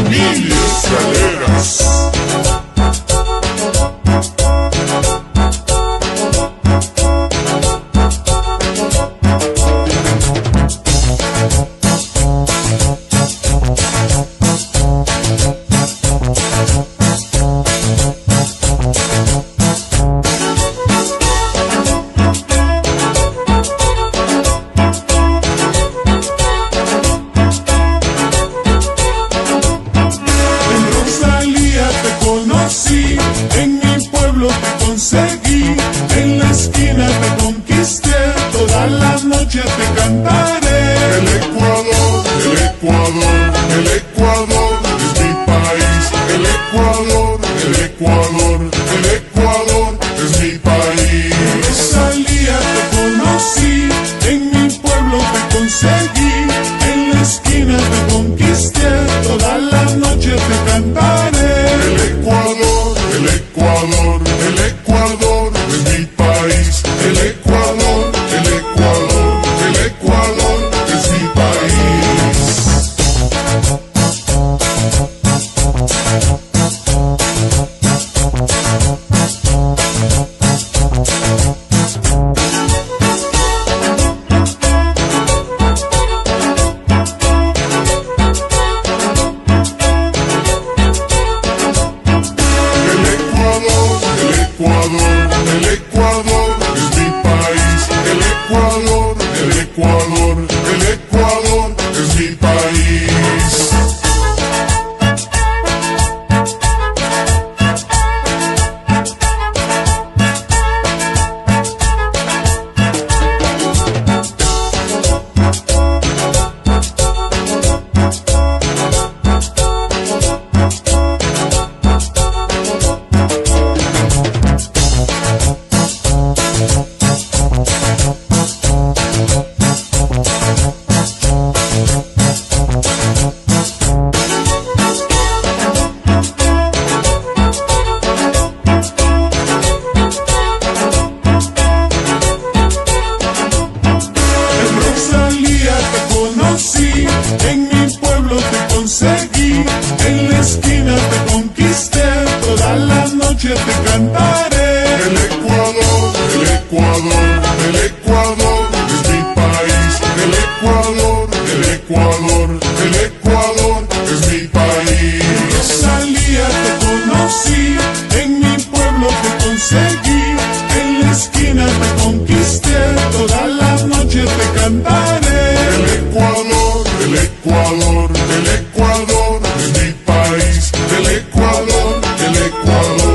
Mil escaleras. Conocí, en mi pueblo te conseguí, en la esquina te conquisté, toda la noche te cantaré. El Ecuador, el Ecuador, el Ecuador es mi país. El Ecuador, el Ecuador, el Ecuador es mi país. En Rosalía te conocí, en mi pueblo te conseguí, en la esquina te conquisté, toda la noche te cantaré. El Ecuador, el Ecuador, el Ecuador es mi país. El Ecuador, el Ecuador, el Ecuador es mi país. El Ecuador es mi país. El Ecuador, el Ecuador, el Ecuador es mi país. En mi pueblo te conseguí, en la esquina te conquisté, toda la noche te cantaré. El Ecuador, el Ecuador, el Ecuador es mi país. El Ecuador, el Ecuador, el Ecuador es mi país. En Rosalía te conocí, en mi pueblo te conseguí, en la esquina te conquisté, toda la noche te cantaré. El Ecuador, el Ecuador, el Ecuador es mi país. El Ecuador, el Ecuador.